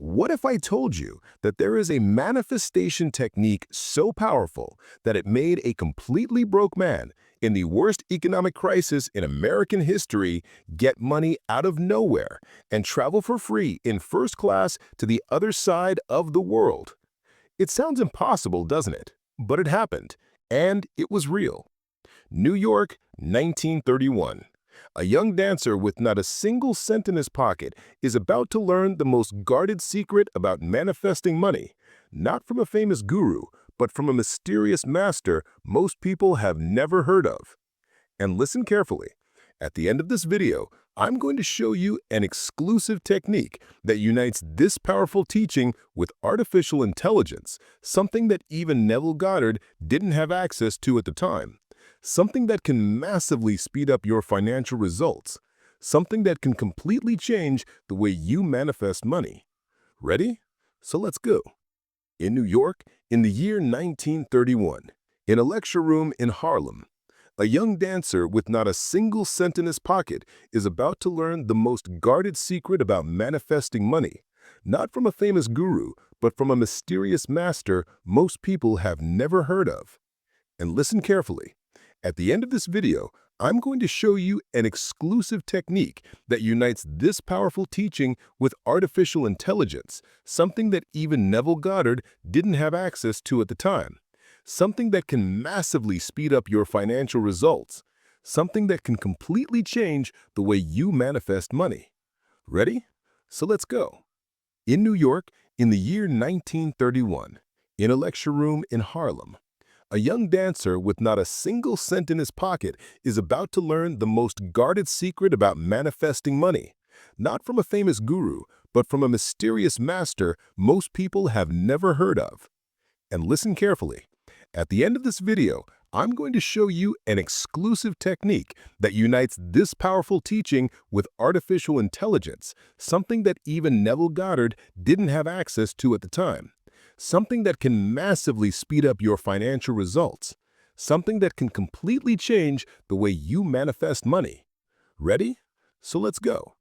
What if I told you that there is a manifestation technique so powerful that it made a completely broke man in the worst economic crisis in American history get money out of nowhere and travel for free in first class to the other side of the world? It sounds impossible, doesn't it? But it happened, and it was real. New York, 1931. A young dancer with not a single cent in his pocket is about to learn the most guarded secret about manifesting money, not from a famous guru, but from a mysterious master most people have never heard of. And listen carefully. At the end of this video, I'm going to show you an exclusive technique that unites this powerful teaching with artificial intelligence, something that even Neville Goddard didn't have access to at the time. Something that can massively speed up your financial results. Something that can completely change the way you manifest money. Ready? So let's go. In New York, in the year 1931, in a lecture room in Harlem, a young dancer with not a single cent in his pocket is about to learn the most guarded secret about manifesting money, not from a famous guru, but from a mysterious master most people have never heard of. And listen carefully. At the end of this video, I'm going to show you an exclusive technique that unites this powerful teaching with artificial intelligence, something that even Neville Goddard didn't have access to at the time. Something that can massively speed up your financial results. Something that can completely change the way you manifest money. Ready? So let's go. In New York, in the year 1931, in a lecture room in Harlem, a young dancer with not a single cent in his pocket is about to learn the most guarded secret about manifesting money, not from a famous guru, but from a mysterious master most people have never heard of. And listen carefully. At the end of this video, I'm going to show you an exclusive technique that unites this powerful teaching with artificial intelligence, something that even Neville Goddard didn't have access to at the time. Something that can massively speed up your financial results. Something that can completely change the way you manifest money. Ready? So let's go.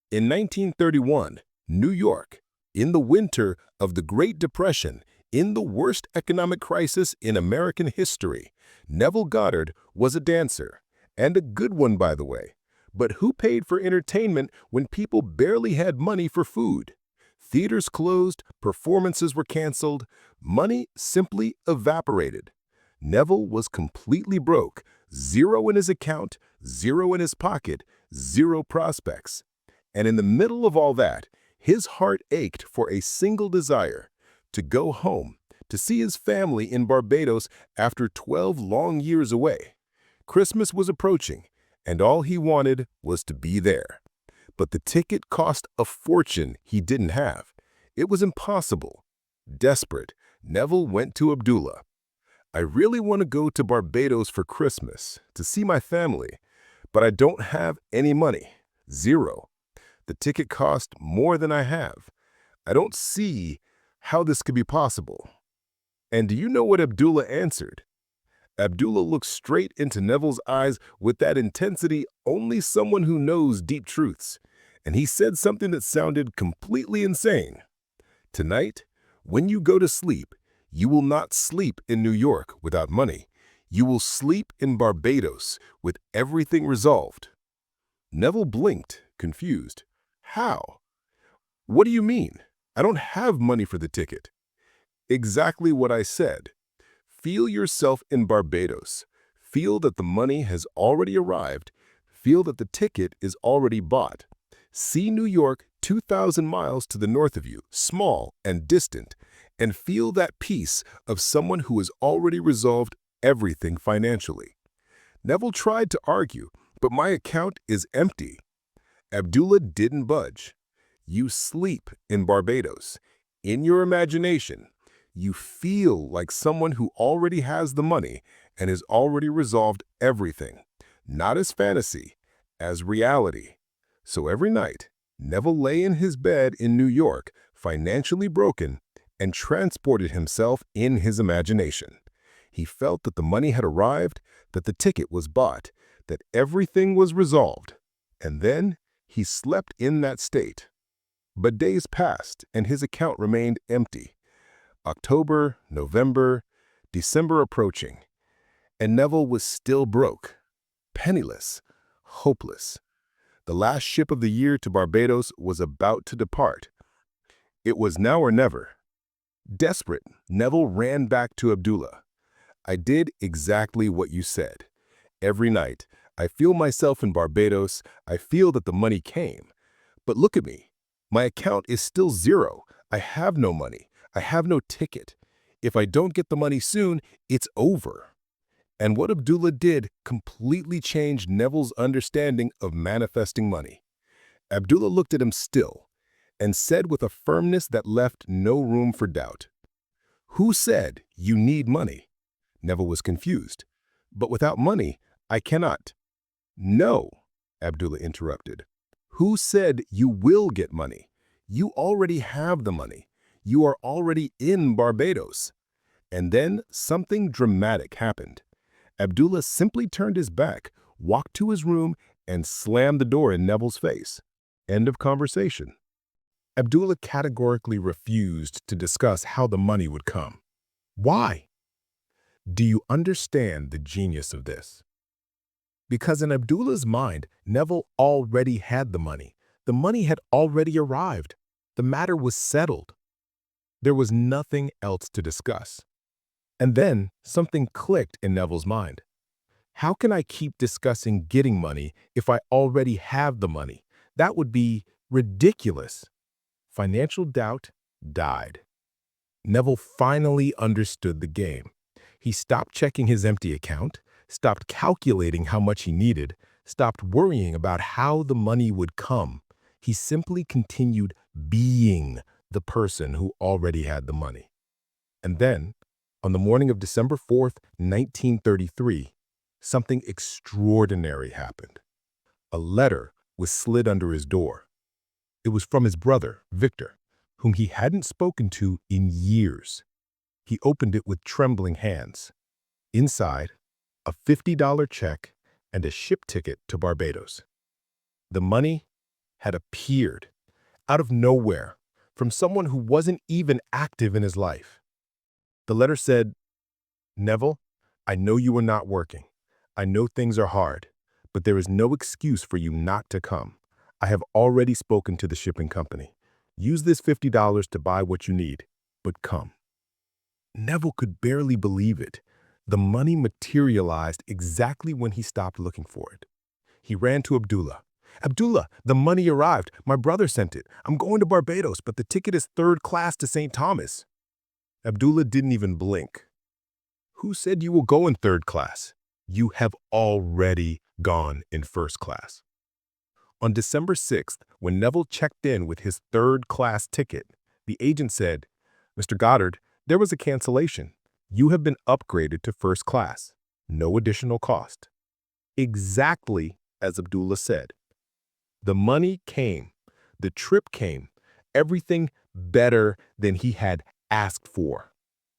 In 1931, New York, in the winter of the Great Depression, in the worst economic crisis in American history, Neville Goddard was a dancer, and a good one, by the way. But who paid for entertainment when people barely had money for food? Theaters closed, performances were canceled, money simply evaporated. Neville was completely broke, zero in his account, zero in his pocket, zero prospects. And in the middle of all that, his heart ached for a single desire, to go home, to see his family in Barbados after 12 long years away. Christmas was approaching, and all he wanted was to be there. But the ticket cost a fortune he didn't have. It was impossible. Desperate, Neville went to Abdullah. I really want to go to Barbados for Christmas, to see my family, but I don't have any money. Zero. The ticket cost more than I have. I don't see how this could be possible. And do you know what Abdullah answered? Abdullah looked straight into Neville's eyes with that intensity only someone who knows deep truths. And he said something that sounded completely insane. Tonight, when you go to sleep, you will not sleep in New York without money. You will sleep in Barbados with everything resolved. Neville blinked, confused. How? What do you mean? I don't have money for the ticket. Exactly what I said. Feel yourself in Barbados. Feel that the money has already arrived. Feel that the ticket is already bought. See New York 2,000 miles to the north of you, small and distant, and feel that peace of someone who has already resolved everything financially. Neville tried to argue, but my account is empty. Abdullah didn't budge. You sleep in Barbados. In your imagination, you feel like someone who already has the money and has already resolved everything, not as fantasy, as reality. So every night, Neville lay in his bed in New York, financially broken, and transported himself in his imagination. He felt that the money had arrived, that the ticket was bought, that everything was resolved. And then he slept in that state. But days passed, and his account remained empty. October, November, December approaching, and Neville was still broke, penniless, hopeless. The last ship of the year to Barbados was about to depart. It was now or never. Desperate, Neville ran back to Abdullah. "I did exactly what you said. Every night, I feel myself in Barbados. I feel that the money came. But look at me. My account is still zero. I have no money. I have no ticket. If I don't get the money soon, it's over." And what Abdullah did completely changed Neville's understanding of manifesting money. Abdullah looked at him still and said with a firmness that left no room for doubt, "Who said you need money?" Neville was confused. "But without money, I cannot." "No," Abdullah interrupted. "Who said you will get money? You already have the money. You are already in Barbados." And then something dramatic happened. Abdullah simply turned his back, walked to his room, and slammed the door in Neville's face. End of conversation. Abdullah categorically refused to discuss how the money would come. Why? Do you understand the genius of this? Because in Abdullah's mind, Neville already had the money. The money had already arrived. The matter was settled. There was nothing else to discuss. And then something clicked in Neville's mind. How can I keep discussing getting money if I already have the money? That would be ridiculous. Financial doubt died. Neville finally understood the game. He stopped checking his empty account, stopped calculating how much he needed, stopped worrying about how the money would come. He simply continued being the person who already had the money. And then, on the morning of December 4th, 1933, something extraordinary happened. A letter was slid under his door. It was from his brother, Victor, whom he hadn't spoken to in years. He opened it with trembling hands. Inside, a $50 check and a ship ticket to Barbados. The money had appeared out of nowhere from someone who wasn't even active in his life. The letter said, "Neville, I know you are not working. I know things are hard, but there is no excuse for you not to come. I have already spoken to the shipping company. Use this $50 to buy what you need, but come." Neville could barely believe it. The money materialized exactly when he stopped looking for it. He ran to Abdullah. "Abdullah, the money arrived. My brother sent it. I'm going to Barbados, but the ticket is third class to St. Thomas." Abdullah didn't even blink. "Who said you will go in third class? You have already gone in first class." On December 6th, when Neville checked in with his third-class ticket, the agent said, "Mr. Goddard, there was a cancellation. You have been upgraded to first class. No additional cost." Exactly as Abdullah said. The money came. The trip came. Everything better than he had asked for.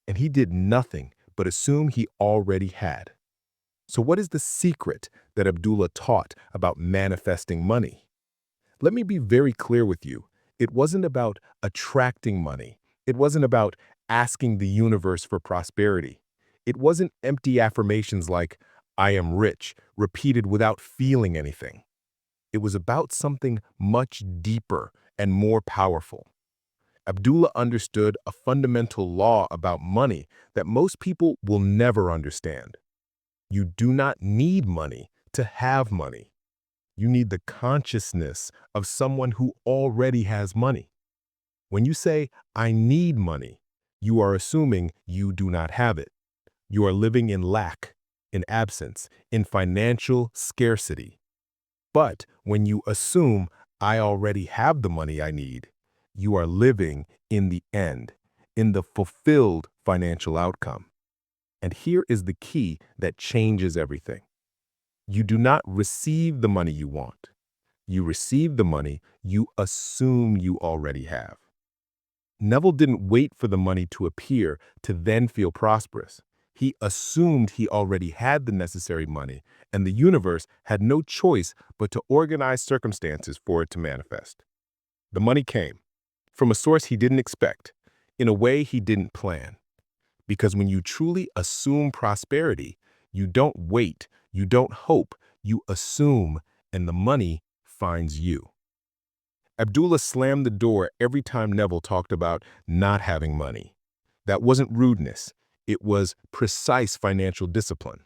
And he did nothing but assume he already had. So what is the secret that Abdullah taught about manifesting money? Let me be very clear with you. It wasn't about attracting money. It wasn't about asking the universe for prosperity. It wasn't empty affirmations like, "I am rich," repeated without feeling anything. It was about something much deeper and more powerful. Abdullah understood a fundamental law about money that most people will never understand. You do not need money to have money. You need the consciousness of someone who already has money. When you say, "I need money," you are assuming you do not have it. You are living in lack, in absence, in financial scarcity. But when you assume, "I already have the money I need," you are living in the end, in the fulfilled financial outcome. And here is the key that changes everything. You do not receive the money you want. You receive the money you assume you already have. Neville didn't wait for the money to appear to then feel prosperous. He assumed he already had the necessary money, and the universe had no choice but to organize circumstances for it to manifest. The money came. from a source he didn't expect, in a way he didn't plan. Because when you truly assume prosperity, you don't wait, you don't hope, you assume, and the money finds you. Abdullah slammed the door every time Neville talked about not having money. That wasn't rudeness, it was precise financial discipline.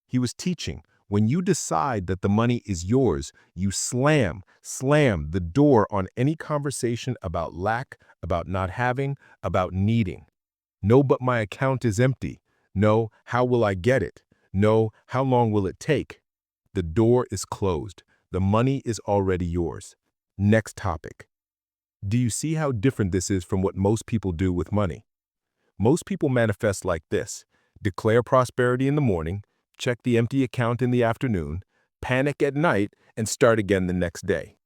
He was teaching, when you decide that the money is yours, you slam the door on any conversation about lack, about not having, about needing. No, but my account is empty. No, how will I get it? No, how long will it take? The door is closed. The money is already yours. Next topic. Do you see how different this is from what most people do with money? Most people manifest like this: declare prosperity in the morning, check the empty account in the afternoon, panic at night, and start again the next day.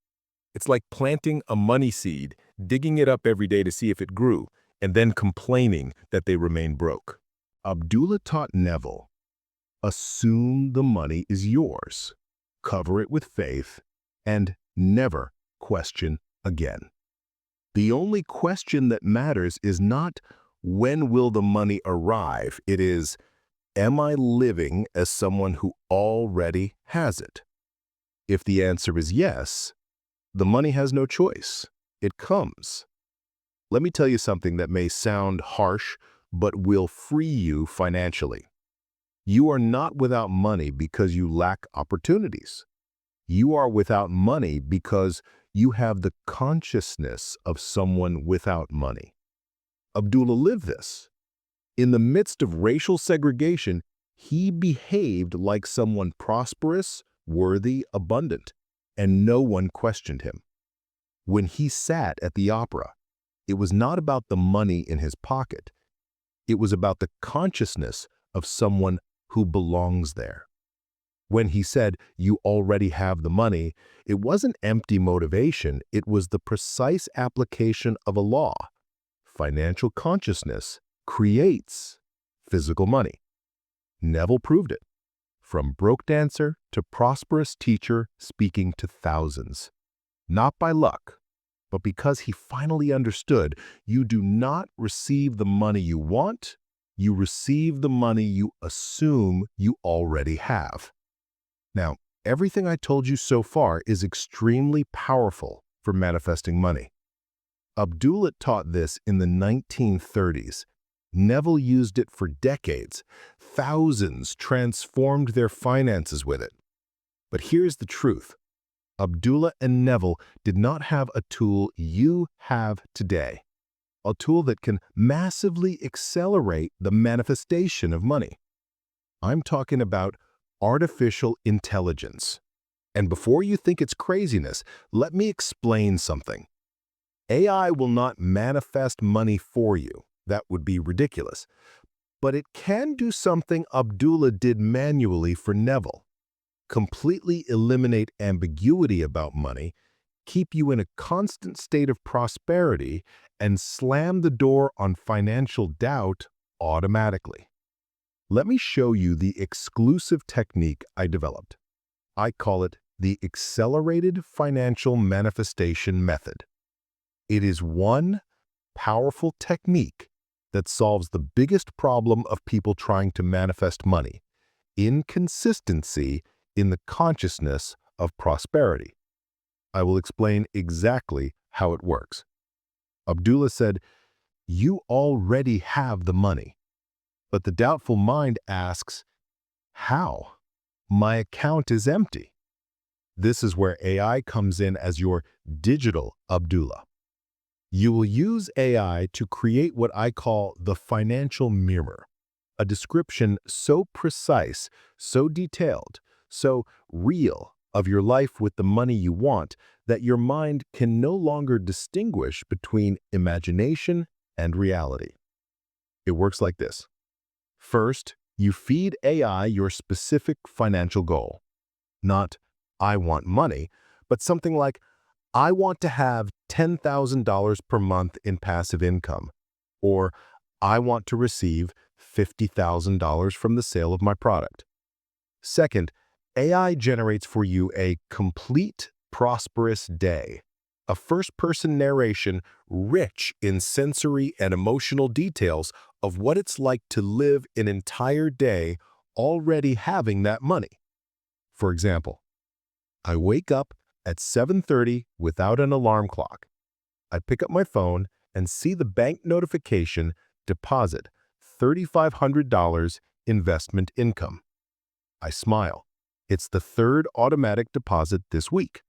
It's like planting a money seed, digging it up every day to see if it grew, and then complaining that they remain broke. Abdullah taught Neville, assume the money is yours, cover it with faith, and never question again. The only question that matters is not when will the money arrive, it is, am I living as someone who already has it? If the answer is yes, the money has no choice. It comes. Let me tell you something that may sound harsh, but will free you financially. You are not without money because you lack opportunities. You are without money because you have the consciousness of someone without money. Abdullah lived this. In the midst of racial segregation, he behaved like someone prosperous, worthy, abundant, and no one questioned him. When he sat at the opera, it was not about the money in his pocket. It was about the consciousness of someone who belongs there. When he said, "You already have the money," it wasn't empty motivation, it was the precise application of a law. Financial consciousness creates physical money. Neville proved it. From broke dancer to prosperous teacher speaking to thousands. Not by luck, but because he finally understood, you do not receive the money you want, you receive the money you assume you already have. Now, everything I told you so far is extremely powerful for manifesting money. Abdullah taught this in the 1930s. Neville used it for decades. Thousands transformed their finances with it. But here's the truth. Abdullah and Neville did not have a tool you have today, a tool that can massively accelerate the manifestation of money. I'm talking about artificial intelligence. And before you think it's craziness, let me explain something. AI will not manifest money for you. That would be ridiculous. But it can do something Abdullah did manually for Neville. Completely eliminate ambiguity about money, keep you in a constant state of prosperity, and slam the door on financial doubt automatically. Let me show you the exclusive technique I developed. I call it the Accelerated Financial Manifestation Method. It is one powerful technique that solves the biggest problem of people trying to manifest money: inconsistency in the consciousness of prosperity. I will explain exactly how it works. Abdullah said, "You already have the money." But the doubtful mind asks, "How? My account is empty." This is where AI comes in as your digital Abdullah. You will use AI to create what I call the financial mirror, a description so precise, so detailed, so real of your life with the money you want that your mind can no longer distinguish between imagination and reality. It works like this. First, you feed AI your specific financial goal. Not, "I want money," but something like, "I want to have $10,000 per month in passive income," or "I want to receive $50,000 from the sale of my product." Second, AI generates for you a complete, prosperous day. a first-person narration rich in sensory and emotional details of what it's like to live an entire day already having that money. For example, I wake up at 7:30 without an alarm clock. I pick up my phone and see the bank notification deposit $3,500 investment income. I smile. It's the third automatic deposit this week.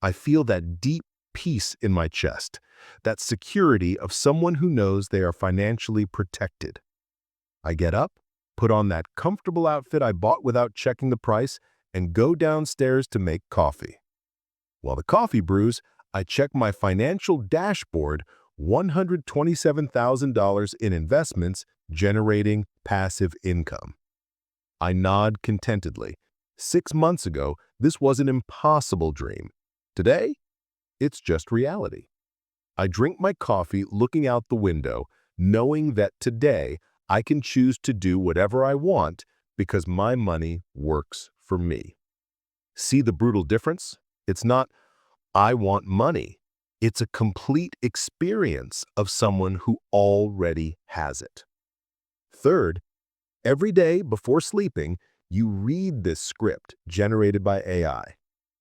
I feel that deep peace in my chest, that security of someone who knows they are financially protected. I get up, put on that comfortable outfit I bought without checking the price, and go downstairs to make coffee. While the coffee brews, I check my financial dashboard, $127,000 in investments generating passive income. I nod contentedly. 6 months ago, this was an impossible dream. Today, it's just reality. I drink my coffee looking out the window, knowing that today I can choose to do whatever I want because my money works for me. See the brutal difference? It's not, I want money. It's a complete experience of someone who already has it. Third, every day before sleeping, you read this script generated by AI.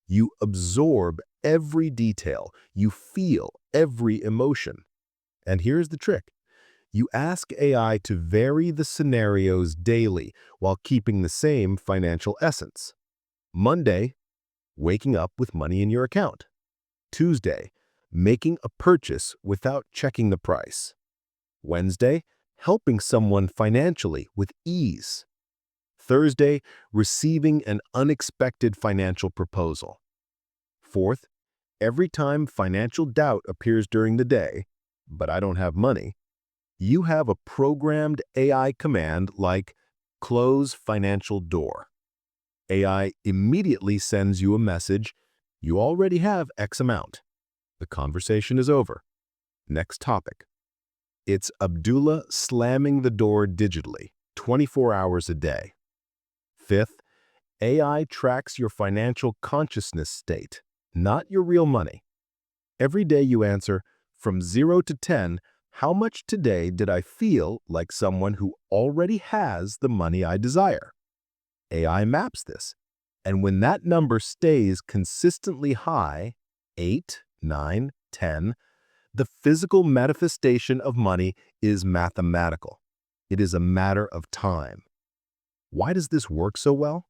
You absorb every detail. You feel every emotion. And here's the trick. You ask AI to vary the scenarios daily while keeping the same financial essence. Monday, waking up with money in your account. Tuesday, making a purchase without checking the price. Wednesday, helping someone financially with ease. Thursday, receiving an unexpected financial proposal. Fourth, every time financial doubt appears during the day, but I don't have money, you have a programmed AI command like close financial door. AI immediately sends you a message, you already have X amount. The conversation is over. Next topic. It's Abdullah slamming the door digitally, 24 hours a day. Fifth, AI tracks your financial consciousness state, not your real money. Every day you answer, from 0 to 10, how much today did I feel like someone who already has the money I desire? AI maps this, and when that number stays consistently high, 8, 9, 10, the physical manifestation of money is mathematical. It is a matter of time. Why does this work so well?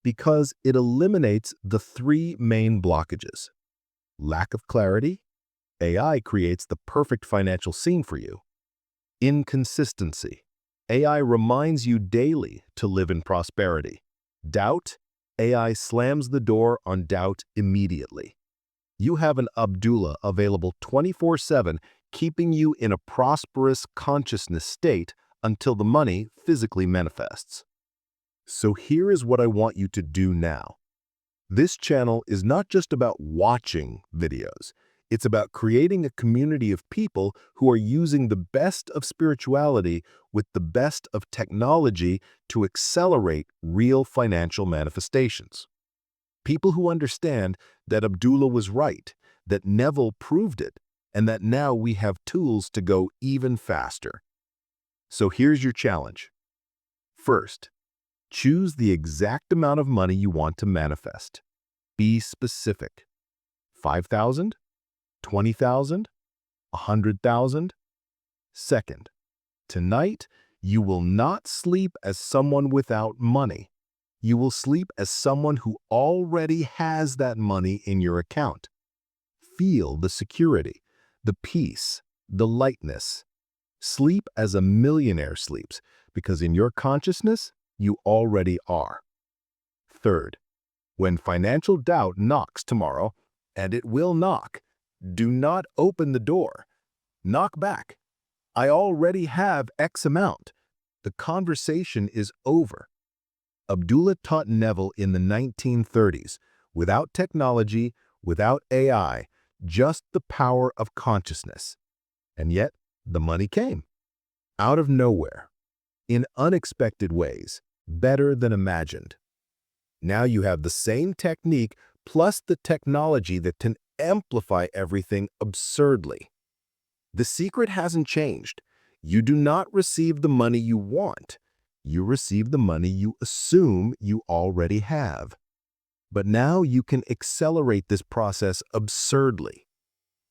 Because it eliminates the 3 main blockages. Lack of clarity. AI creates the perfect financial scene for you. Inconsistency. AI reminds you daily to live in prosperity. Doubt. AI slams the door on doubt immediately. You have an Abdullah available 24/7, keeping you in a prosperous consciousness state until the money physically manifests. So here is what I want you to do now. This channel is not just about watching videos. It's about creating a community of people who are using the best of spirituality with the best of technology to accelerate real financial manifestations. People who understand that Abdullah was right, that Neville proved it, and that now we have tools to go even faster. So here's your challenge. First, choose the exact amount of money you want to manifest. Be specific. 5,000? 20,000? 100,000? Second, tonight you will not sleep as someone without money. You will sleep as someone who already has that money in your account. Feel the security, the peace, the lightness. Sleep as a millionaire sleeps, because in your consciousness, you already are. Third, when financial doubt knocks tomorrow, and it will knock, do not open the door. Knock back. I already have X amount. The conversation is over. Abdullah taught Neville in the 1930s, without technology, without AI, just the power of consciousness. And yet, the money came. Out of nowhere. In unexpected ways, better than imagined. Now you have the same technique plus the technology that can amplify everything absurdly. The secret hasn't changed. You do not receive the money you want. You receive the money you assume you already have. But now you can accelerate this process absurdly.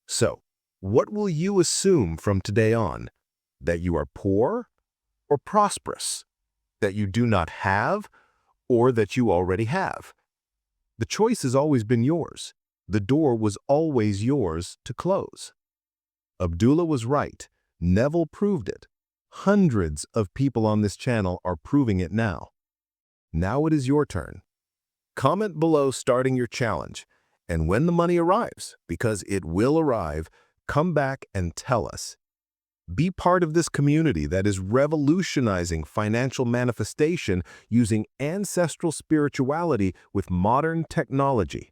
So, what will you assume from today on? That you are poor or prosperous? That you do not have or that you already have? The choice has always been yours. The door was always yours to close. Abdullah was right. Neville proved it. Hundreds of people on this channel are proving it now. Now it is your turn. Comment below starting your challenge, and when the money arrives, because it will arrive, come back and tell us. Be part of this community that is revolutionizing financial manifestation using ancestral spirituality with modern technology.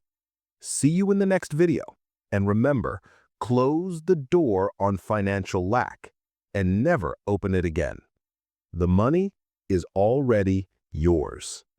See you in the next video, and remember, close the door on financial lack and never open it again. The money is already yours.